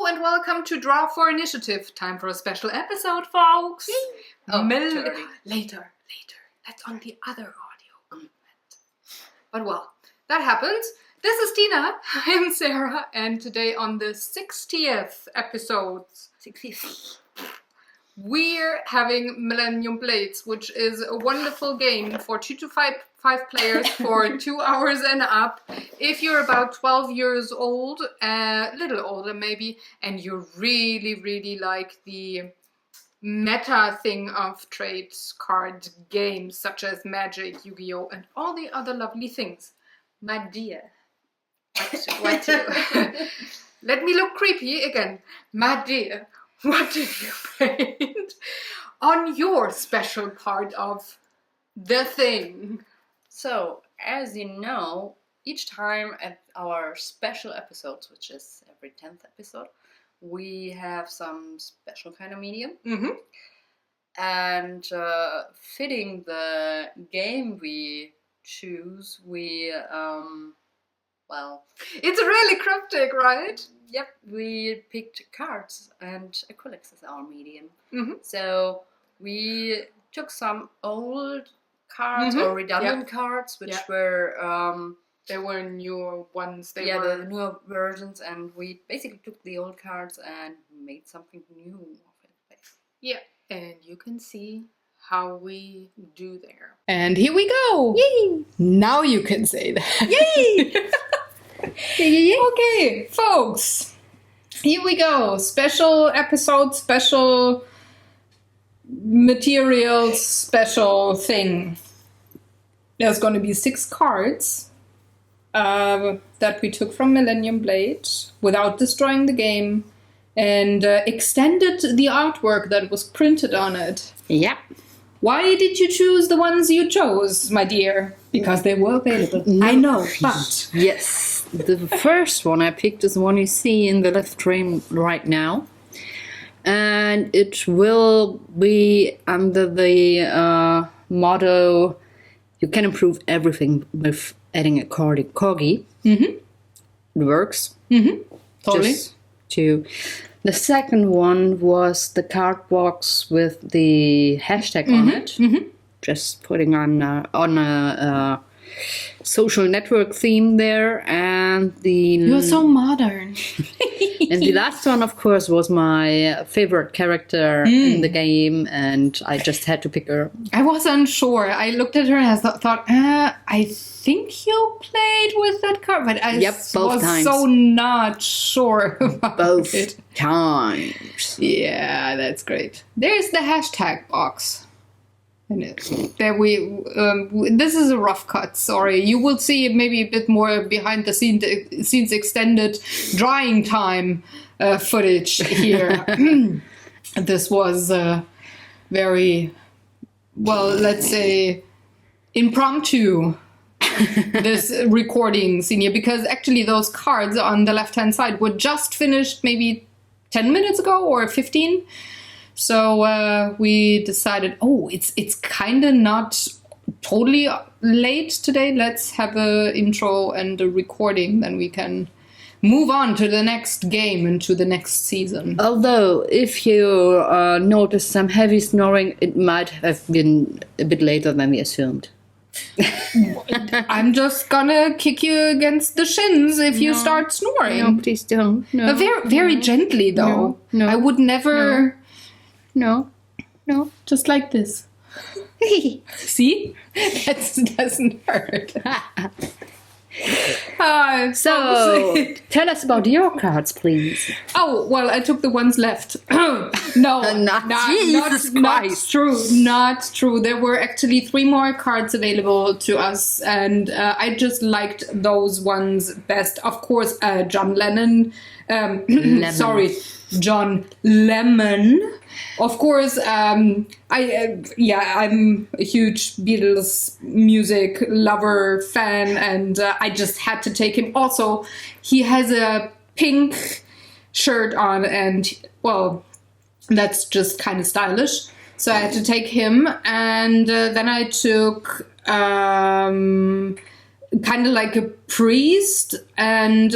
and welcome to Draw for Initiative. Time for a special episode, folks. Later. That's on the other audio content. But well, that happens. This is Tina. I'm Sarah, and today on the 60th episode, we're having Millennium Blades, which is a wonderful game for 2 to 5 players for 2 hours and up. If you're about 12 years old, a little older maybe, and you really like the meta thing of trade card games such as Magic, Yu-Gi-Oh! And all the other lovely things. My dear, what let me look creepy again. My dear, what did you paint on your special part of the thing? So, as you know, each time at our special episodes, which is every 10th episode, we have some special kind of medium. Mm-hmm. And fitting the game we choose, we, It's really cryptic, right? Yep, we picked cards and acrylics as our medium. Mm-hmm. So we took some old cards or redundant cards, which were... they were newer ones. The newer versions, and we basically took the old cards and made something new of it. Yeah, and you can see how we do there. And here we go! Yay! Now you can say that. Yay! Okay, folks, here we go. Special episode, special materials, special thing. There's going to be 6 cards that we took from Millennium Blade without destroying the game and extended the artwork that was printed on it. Yep. Why did you choose the ones you chose, my dear? Because they were available. No. I know, but... Yes, the first one I picked is the one you see in the left frame right now. And it will be under the motto, you can improve everything with adding a corgi. Mm-hmm. It works. Mm-hmm. Totally. The second one was the card box with the hashtag on it. Mm-hmm. Just putting on a social network theme there, and You're so modern. and the last one, of course, was my favorite character in the game, and I just had to pick her. I was unsure. I looked at her and I thought, I think you played with that card, but I both was times. so not sure about Both it. times. Yeah, that's great. There's the hashtag box. And there this is a rough cut, sorry. You will see maybe a bit more behind the scenes extended drawing time footage here. This was very, well, let's say, impromptu, this recording scene here, because actually those cards on the left-hand side were just finished maybe 10 minutes ago or 15. So we decided, it's kind of not totally late today. Let's have an intro and a recording, then we can move on to the next game and to the next season. Although, if you notice some heavy snoring, it might have been a bit later than we assumed. I'm just gonna kick you against the shins if you start snoring. No, please don't. No. Very gently, though. No. I would never... No. Just like this. See? That doesn't hurt. So, tell us about your cards, please. Oh, well, I took the ones left. No, Jesus Christ. Not true. There were actually 3 more cards available to us, and I just liked those ones best. Of course, John Lennon. Sorry, John Lemon. Of course, I'm a huge Beatles music lover fan, and I just had to take him. Also, he has a pink shirt on, and, well, that's just kind of stylish. So I had to take him, and then I took kind of like a priest, and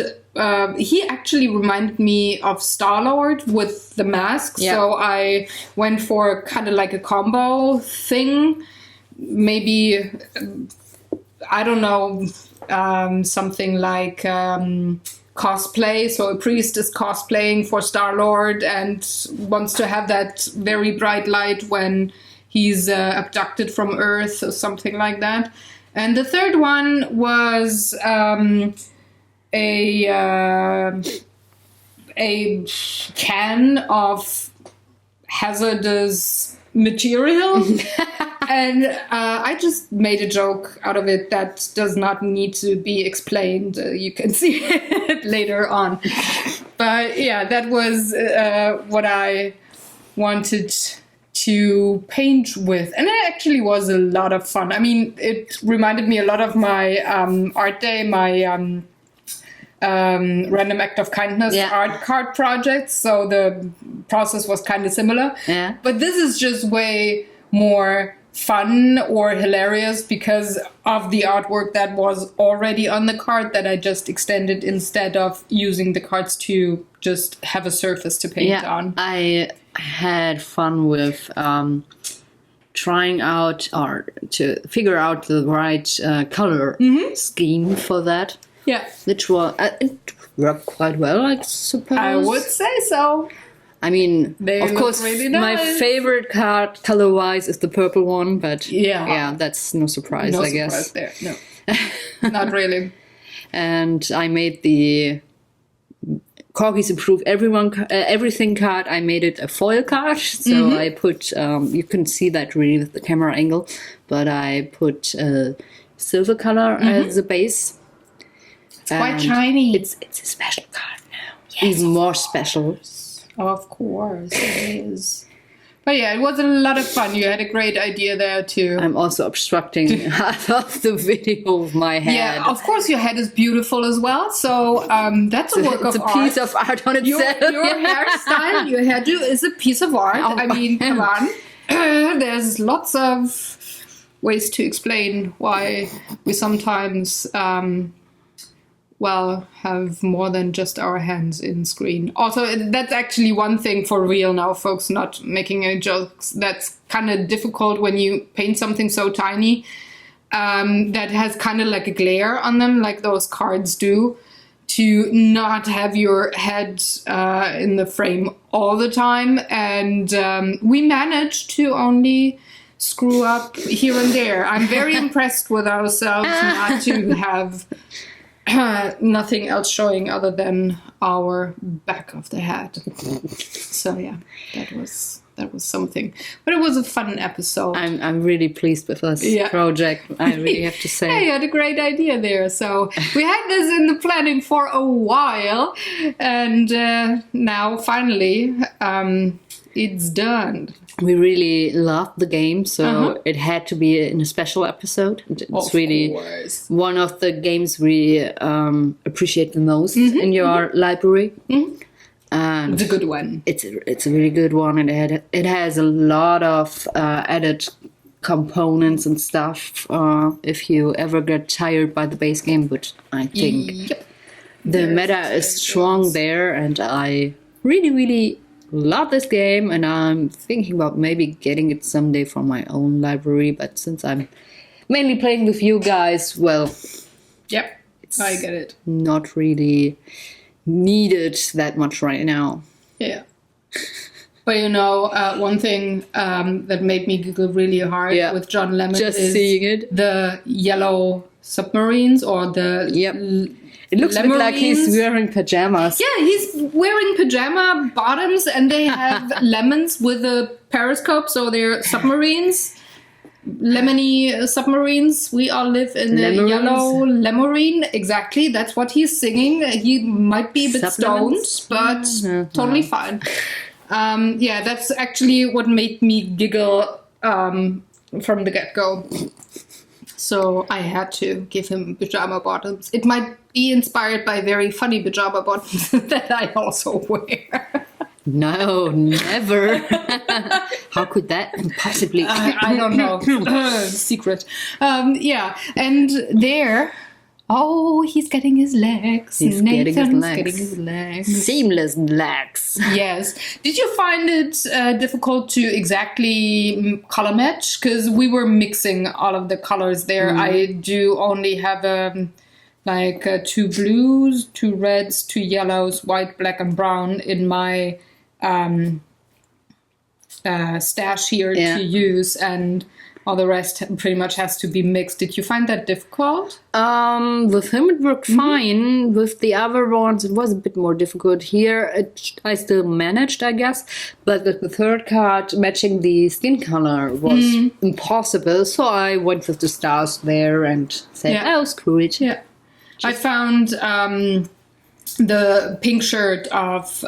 he actually reminded me of Star-Lord with the mask. Yeah. So I went for kind of like a combo thing. Maybe, I don't know, something like cosplay. So a priest is cosplaying for Star-Lord and wants to have that very bright light when he's abducted from Earth or something like that. And the third one was a can of hazardous material. And I just made a joke out of it that does not need to be explained. You can see it later on. But yeah, that was what I wanted to paint with. And it actually was a lot of fun. I mean, it reminded me a lot of my art day, my random act of kindness art card projects. So the process was kind of similar. Yeah. But this is just way more fun or hilarious because of the artwork that was already on the card that I just extended instead of using the cards to just have a surface to paint on. I had fun with trying out or to figure out the right color scheme for that. Yeah. Which was, it worked quite well, I suppose. I would say so. I mean, They of look course, really my nice. favorite card color-wise is the purple one, but Yeah. that's no surprise, No I guess. surprise there. No, not really. And I made the Corgis Approve Everything card. I made it a foil card, so I put, you can see that really with the camera angle, but I put silver color as a base. It's quite shiny. It's a special card now. Yes, even more special. Of course it is. But yeah, it was a lot of fun. You had a great idea there too. I'm also obstructing half of the video with my head. Yeah, of course your head is beautiful as well. So that's a work It's of a art. piece of art on Your itself. hairstyle, your hairdo is a piece of art. Oh, I mean, come on. There's lots of ways to explain why we sometimes have more than just our hands in screen. Also, that's actually one thing for real now, folks, not making any jokes. That's kind of difficult when you paint something so tiny that has kind of like a glare on them, like those cards do, to not have your head in the frame all the time. And we managed to only screw up here and there. I'm very impressed with ourselves not to have nothing else showing other than our back of the head. So yeah, that was something. But it was a fun episode. I'm really pleased with this project. I really have to say. Yeah, you had a great idea there. So we had this in the planning for a while, and now finally it's done. We really loved the game, so it had to be in a special episode. It's really one of the games we appreciate the most in your library. And it's a good one. It's a really good one, and it has a lot of added components and stuff. If you ever get tired by the base game, which I think the meta is strong there, and I really, really love this game, and I'm thinking about maybe getting it someday from my own library, but since I'm mainly playing with you guys, well, I get it. Not really needed that much right now. Yeah. But you know, one thing that made me giggle really hard with John Lemon Just is seeing it. The yellow submarines or the It looks a bit like he's wearing pajamas. Yeah, he's wearing pajama bottoms, and they have lemons with a periscope, so they're submarines. Lemony submarines. We all live in the yellow lemurine. Exactly, that's what he's singing. He might be a bit stoned, but totally fine. That's actually what made me giggle from the get-go. So I had to give him pajama bottoms. It might be inspired by very funny pajama bottoms that I also wear. No, never. How could that possibly? I don't know. Secret. And there Oh, he's getting his legs. He's Nathan's getting his legs. getting his legs. Seamless legs. Yes. Did you find it difficult to exactly color match? Because we were mixing all of the colors there. I do only have 2 blues, 2 reds, 2 yellows, white, black, and brown in my stash here to use, and all the rest pretty much has to be mixed. Did you find that difficult? With him it worked fine. With the other ones it was a bit more difficult. Here I still managed, I guess, but with the third card matching the skin color was impossible, so I went with the stars there and said, oh, screw it. Yeah. I found the pink shirt of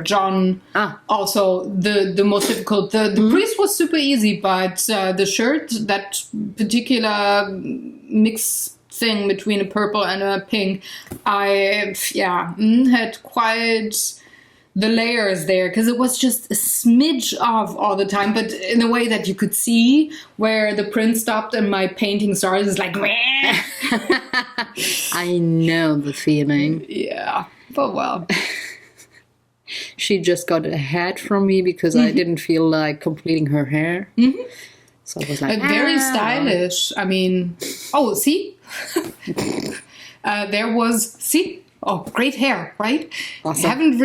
John also the most difficult. The priest was super easy, but the shirt, that particular mix thing between a purple and a pink, I had quite the layers there, because it was just a smidge off all the time, but in a way that you could see where the print stopped and my painting started. It's like, meh. I know the feeling. Yeah, but well. She just got ahead from me because I didn't feel like completing her hair. So I was like, very stylish. I mean, oh, see? There was, see? Oh, great hair, right? Awesome.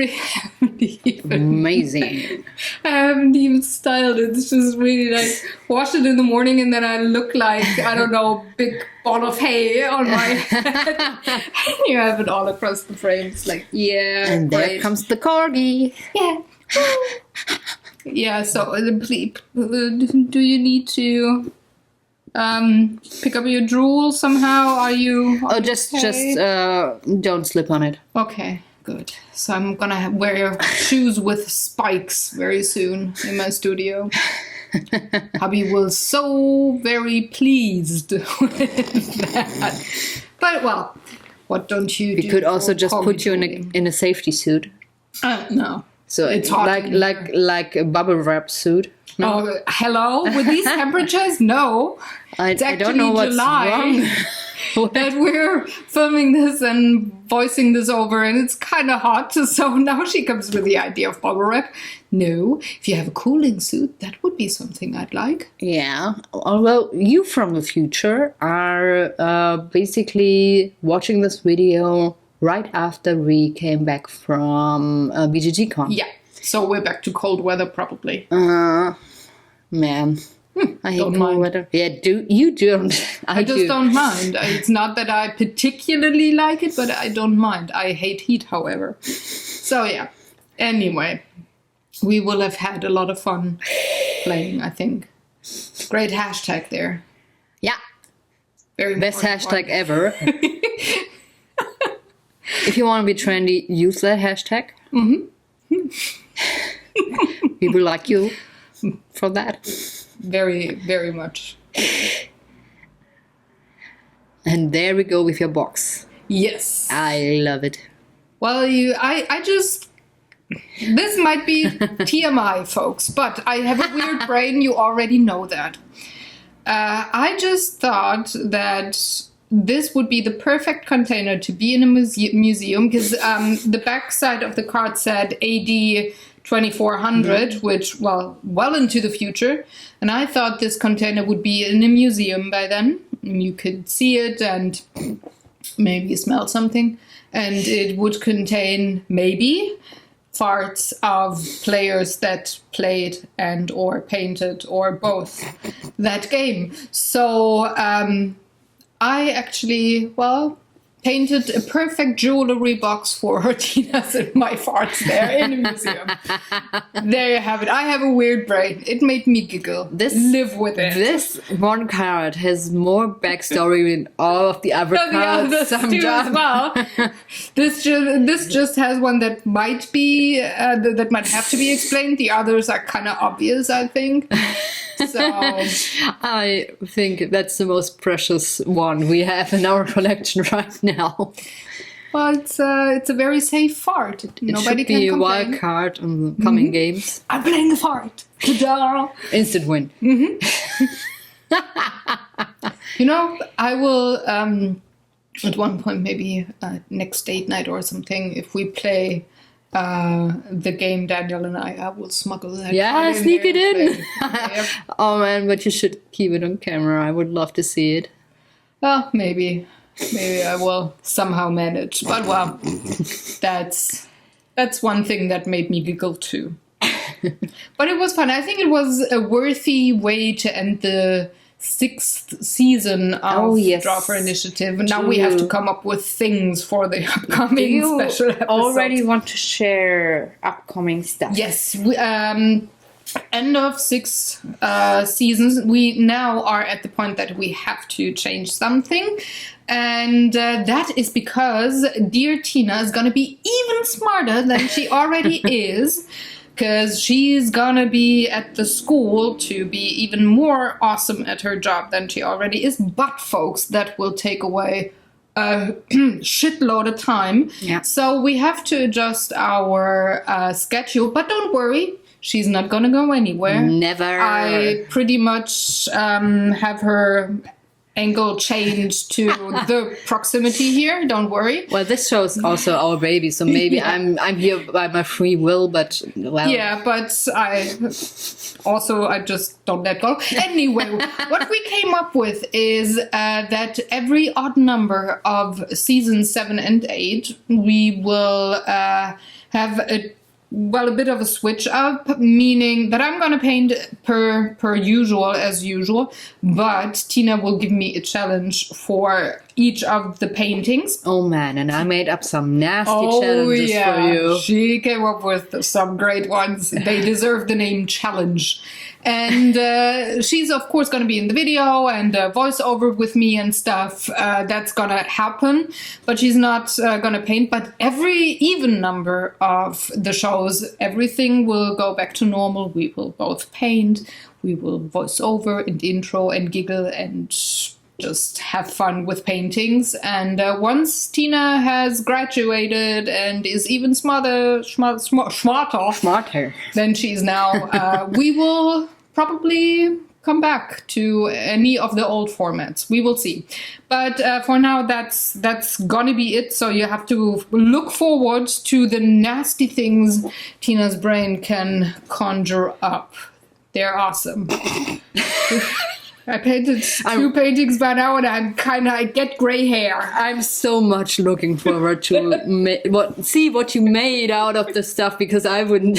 Amazing. I haven't even styled it. It's just really like, wash it in the morning and then I look like, I don't know, big ball of hay on my head. And you have it all across the frame. It's like, yeah, and great. there comes the corgi. Yeah. Yeah, so do you need to pick up your drool somehow? Are you okay? just don't slip on it. Okay, good. So I'm gonna wear shoes with spikes very soon in my studio. Hubby was so very pleased with that. But well, what don't you do? We could also just put you in a safety suit. No. So it's like a bubble wrap suit. No? Oh, hello? With these temperatures? No. I don't know what's wrong. That we're filming this and voicing this over, and it's kind of hot. So now she comes with the idea of bubble wrap. No, if you have a cooling suit, that would be something I'd like. Yeah. Although you from the future are basically watching this video right after we came back from BGGCon. Yeah. So we're back to cold weather, probably. Man. I hate cold weather. Yeah, you don't. I just don't mind. It's not that I particularly like it, but I don't mind. I hate heat, however. So yeah. Anyway, we will have had a lot of fun playing, I think. Great hashtag there. Yeah. Very best hashtag ever. If you want to be trendy, use that hashtag. People like you for that. Very, very much. And there we go with your box. Yes. I love it. Well, I just... This might be TMI, folks, but I have a weird brain. You already know that. I just thought that this would be the perfect container to be in a museum, because the back side of the card said AD 2400, which, well into the future. And I thought this container would be in a museum by then. And you could see it and maybe smell something. And it would contain maybe farts of players that played and or painted or both that game. So I actually, painted a perfect jewelry box for Tina's and my farts there in the museum. There you have it. I have a weird brain. It made me giggle. Live with it. This one card has more backstory than all of the other cards. The others do as well. This just has one that might be that might have to be explained. The others are kind of obvious, I think. So I think that's the most precious one we have in our collection right now. Well, it's a very safe fart. Nobody can complain. A wild card on the coming games. I'm playing the fart. Ta-da! Instant win. I will at one point, maybe next date night or something, if we play the game, Daniel and I will smuggle that. Yeah, sneak it in. Yep. Oh man, but you should keep it on camera. I would love to see it. Well, maybe I will somehow manage. But well, that's one thing that made me giggle too. But it was fun. I think it was a worthy way to end the 6th season of Draw for Initiative. And now we have to come up with things for the upcoming special episode. Already want to share upcoming stuff? Yes. We, end of 6 seasons. We now are at the point that we have to change something. And that is because dear Tina is going to be even smarter than she already is. Because she's gonna be at the school to be even more awesome at her job than she already is. But folks, that will take away a shitload of time. Yeah. So we have to adjust our schedule. But don't worry, she's not gonna go anywhere. Never. I pretty much have her angle changed to the proximity here. Don't worry. Well, this show is also our baby, so maybe I'm here by my free will, but well. Yeah, but I just don't let go. Anyway, what we came up with is that every odd number of seasons 7 and 8, we will have a bit of a switch up, meaning that I'm gonna paint per usual, as usual, but Tina will give me a challenge for each of the paintings. Oh man, and I made up some nasty challenges for you. She came up with some great ones. They deserve the name challenge. And she's, of course, going to be in the video and voiceover with me and stuff. That's going to happen. But she's not going to paint. But every even number of the shows, everything will go back to normal. We will both paint. We will voice over and intro and giggle and just have fun with paintings. And once Tina has graduated and is even smarter than she is now, we will probably come back to any of the old formats. We will see. But for now, that's gonna be it. So you have to look forward to the nasty things Tina's brain can conjure up. They're awesome. I painted 2 paintings by now, and I get gray hair. I'm so much looking forward to see what you made out of the stuff, because I would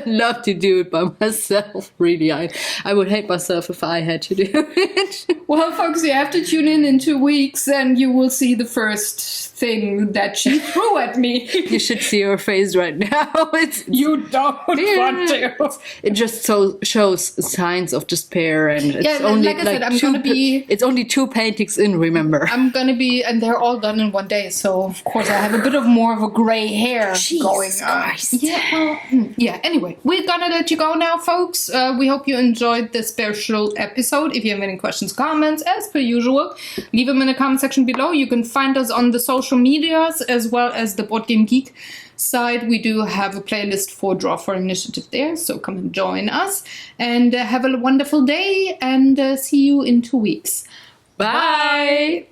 love to do it by myself. Really, I would hate myself if I had to do it. Well, folks, you have to tune in 2 weeks, and you will see the first thing that she threw at me. You should see her face right now. You don't want to. It just shows signs of despair, and it's only like I said, I'm gonna be. It's only 2 paintings in. Remember, I'm gonna be, and they're all done in one day. So of course I have a bit of more of a gray hair going on. Yeah. Yeah. Anyway, we're gonna let you go now, folks. We hope you enjoyed this special episode. If you have any questions, comments, as per usual, leave them in the comment section below. You can find us on the social medias as well as the Board Game Geek side. We do have a playlist for Draw for Initiative there, so come and join us and have a wonderful day, and see you in 2 weeks. Bye.